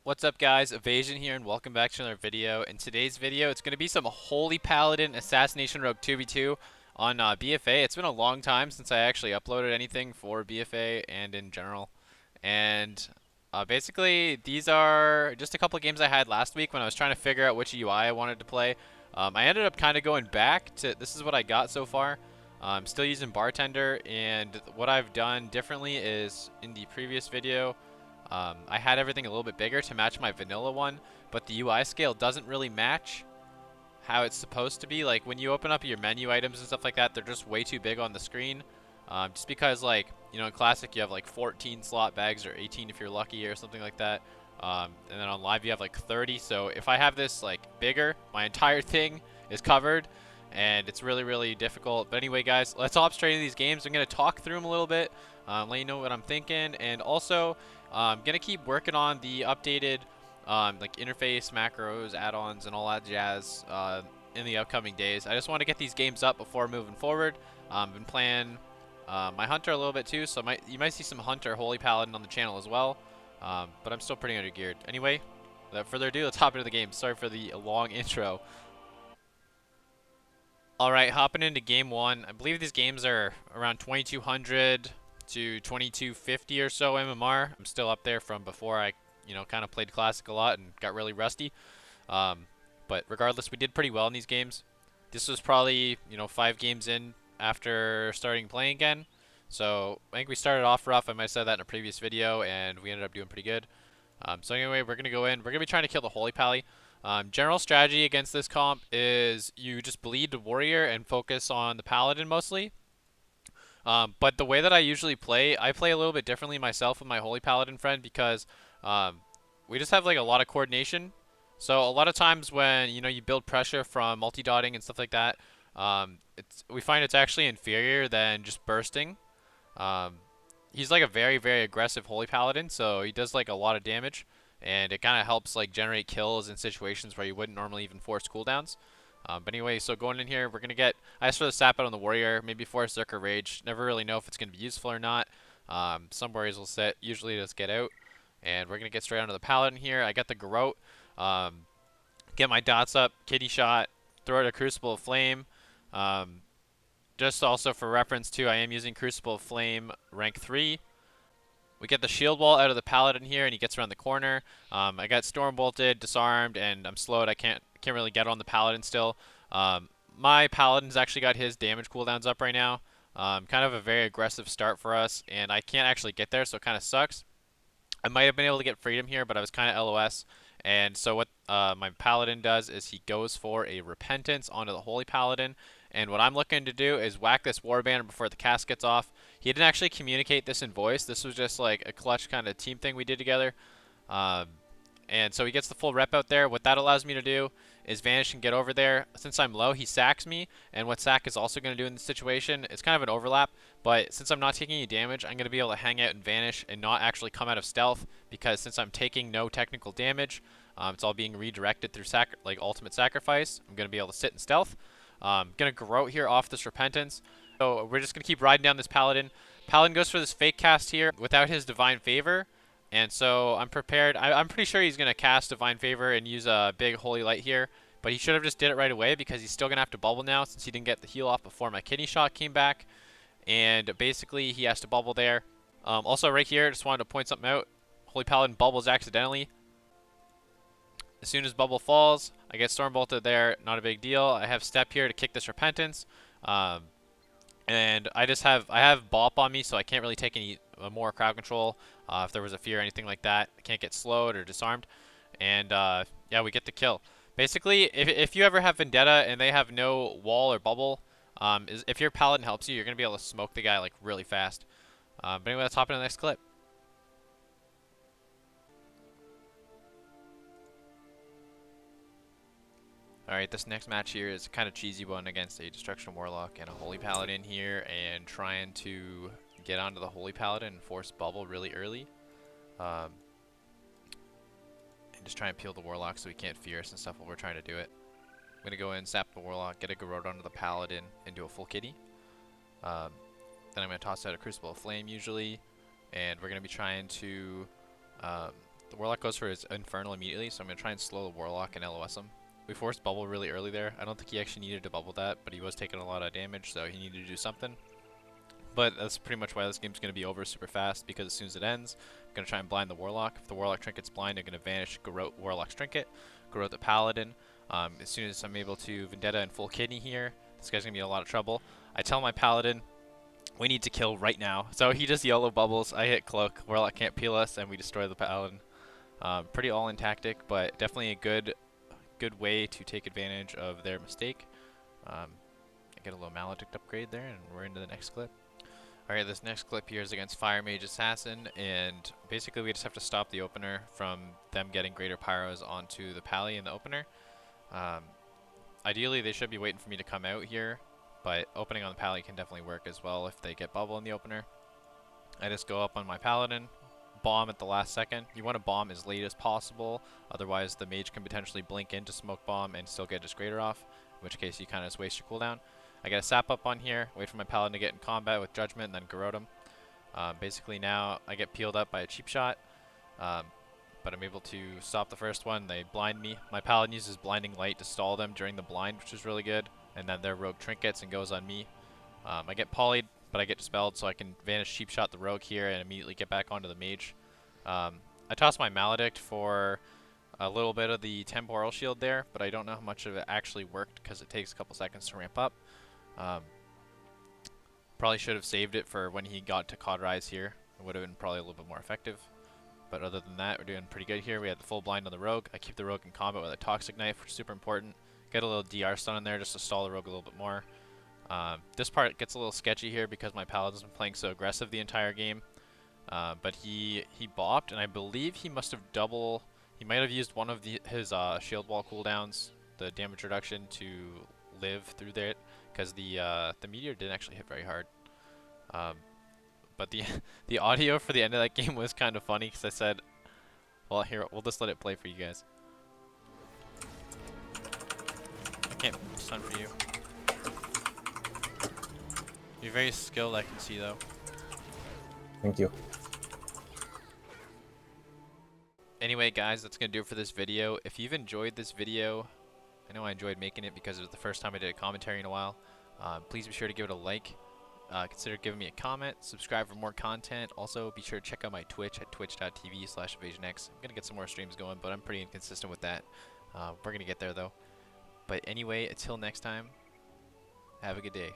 What's up guys, Evasion here and welcome back to another video. In today's video, it's going to be some Holy Paladin Assassination Rogue 2v2 on BFA. It's been a long time since I actually uploaded anything for BFA and in general. And basically, these are just a couple of games I had last week when I was trying to figure out which UI I wanted to play. I ended up kind of going back to, this is what I got so far. I'm still using Bartender, and what I've done differently is in the previous video, I had everything a little bit bigger to match my vanilla one, but the UI scale doesn't really match how it's supposed to be. Like when you open up your menu items and stuff like that, they're just way too big on the screen. Just because like, in Classic you have like 14 slot bags or 18 if you're lucky or something like that. And then on Live you have like 30. So if I have this like bigger, my entire thing is covered and it's really, really difficult. But anyway guys, let's hop straight into these games. I'm going to talk through them a little bit, let you know what I'm thinking, and also I'm going to keep working on the updated like interface, macros, add-ons, and all that jazz in the upcoming days. I just want to get these games up before moving forward. Been playing my Hunter a little bit too, so you might see some Hunter Holy Paladin on the channel as well. But I'm still pretty undergeared. Anyway, without further ado, let's hop into the game. Sorry for the long intro. Alright, hopping into game one. I believe these games are around 2200 to 2250 or so MMR. I'm still up there from before I, kind of played Classic a lot and got really rusty. Um, but regardless, we did pretty well in these games. This was probably, 5 games in after starting playing again. So I think we started off rough. I might have said that in a previous video, and we ended up doing pretty good. So anyway, we're going to go in. We're going to be trying to kill the Hpally. General strategy against this comp is you just bleed the warrior and focus on the paladin mostly. But the way that I usually play, I play a little bit differently myself with my Holy Paladin friend because we just have like a lot of coordination. So a lot of times when you build pressure from multi-dotting and stuff like that, we find it's actually inferior than just bursting. Um, he's like a very, very aggressive Holy Paladin, so he does like a lot of damage, and it kind of helps like generate kills in situations where you wouldn't normally even force cooldowns. But anyway, so going in here, we're gonna get. I asked for the sap out on the warrior, maybe force Zerker Rage. Never really know if it's gonna be useful or not. Some warriors will sit. Usually, just get out, and we're gonna get straight onto the paladin here. I got the Garrote. Get my dots up, kitty shot, throw it a Crucible of Flame. Um, just also for reference too, I am using Crucible of Flame rank 3. We get the shield wall out of the paladin here, and he gets around the corner. I got storm bolted, disarmed, and I'm slowed. I can't really get on the paladin still. My paladin's actually got his damage cooldowns up right now. Kind of a very aggressive start for us, and I can't actually get there, so it kind of sucks. I might have been able to get freedom here, but I was kind of LOS. And so what my paladin does is he goes for a repentance onto the holy paladin. And what I'm looking to do is whack this warband before the cast gets off. He didn't actually communicate this in voice. This was just like a clutch kind of team thing we did together. Um, and so he gets the full rep out there. What that allows me to do is vanish and get over there. Since I'm low, he sacks me. And what sack is also going to do in this situation, it's kind of an overlap. But since I'm not taking any damage, I'm going to be able to hang out and vanish and not actually come out of stealth. Because since I'm taking no technical damage, it's all being redirected through like ultimate sacrifice. I'm going to be able to sit in stealth. Going to Garrote here off this repentance. So we're just going to keep riding down this paladin. Paladin goes for this fake cast here without his divine favor. And so I'm prepared. I'm pretty sure he's going to cast Divine Favor and use a big Holy Light here. But he should have just did it right away because he's still going to have to bubble now since he didn't get the heal off before my kidney shot came back. And basically he has to bubble there. Also right here, just wanted to point something out. Holy Paladin bubbles accidentally. As soon as bubble falls, I get Storm Bolted there. Not a big deal. I have Step here to kick this Repentance. And I have Bop on me, so I can't really take any more crowd control if there was a fear or anything like that. I can't get slowed or disarmed. And yeah, we get the kill. Basically, if you ever have Vendetta and they have no wall or bubble, if your Paladin helps you, you're going to be able to smoke the guy like really fast. But anyway, let's hop into the next clip. Alright, this next match here is kind of cheesy one against a Destruction Warlock and a Holy Paladin here, and trying to get onto the Holy Paladin and force bubble really early. And just try and peel the Warlock so he can't fear us and stuff while we're trying to do it. I'm going to go in, sap the Warlock, get a Garrote onto the Paladin, and do a full kitty. Then I'm going to toss out a Crucible of Flame usually, and we're going to be trying to The Warlock goes for his Infernal immediately, so I'm going to try and slow the Warlock and LOS him. We forced bubble really early there. I don't think he actually needed to bubble that, but he was taking a lot of damage, so he needed to do something. But that's pretty much why this game's going to be over super fast, because as soon as it ends, I'm going to try and blind the Warlock. If the Warlock Trinket's blind, I'm going to vanish Garrote Warlock's Trinket, Garrote the Paladin. As soon as I'm able to Vendetta and full kidney here, this guy's going to be in a lot of trouble. I tell my Paladin, we need to kill right now. So he just YOLO bubbles, I hit Cloak, Warlock can't peel us, and we destroy the Paladin. Pretty all-in tactic, but definitely a good way to take advantage of their mistake. I get a little Maledict upgrade there, and we're into the next clip. Alright, this next clip here is against Fire Mage Assassin, and basically we just have to stop the opener from them getting greater pyros onto the Hpally in the opener. Ideally, they should be waiting for me to come out here, but opening on the Hpally can definitely work as well if they get bubble in the opener. I just go up on my Paladin, bomb at the last second. You want to bomb as late as possible, otherwise the mage can potentially blink into smoke bomb and still get his greater off, in which case you kind of just waste your cooldown. I get a sap up on here, wait for my Paladin to get in combat with Judgment, and then Garrote him. Basically now I get peeled up by a cheap shot, but I'm able to stop the first one. They blind me. My Paladin uses Blinding Light to stall them during the blind, which is really good, and then their Rogue trinkets and goes on me. I get polyed, but I get dispelled, so I can vanish cheap shot the Rogue here and immediately get back onto the mage. I toss my Maledict for a little bit of the temporal shield there, but I don't know how much of it actually worked because it takes a couple seconds to ramp up. Probably should have saved it for when he got to Cauterize here. It would have been probably a little bit more effective. But other than that, we're doing pretty good here. We had the full blind on the Rogue. I keep the Rogue in combat with a Toxic Knife, which is super important. Get a little DR stun in there just to stall the Rogue a little bit more. This part gets a little sketchy here because my Paladin's been playing so aggressive the entire game. But he bopped, and I believe he must have he might have used one of his shield wall cooldowns, the damage reduction, to live through there, because the meteor didn't actually hit very hard. But the audio for the end of that game was kind of funny because I said, well, here, we'll just let it play for you guys. I can't stun for you. You're very skilled, I can see, though. Thank you. Anyway, guys, that's going to do it for this video. If you've enjoyed this video, I know I enjoyed making it because it was the first time I did a commentary in a while. Please be sure to give it a like. Consider giving me a comment. Subscribe for more content. Also, be sure to check out my Twitch at twitch.tv/EvasionX. I'm going to get some more streams going, but I'm pretty inconsistent with that. We're going to get there, though. But anyway, until next time, have a good day.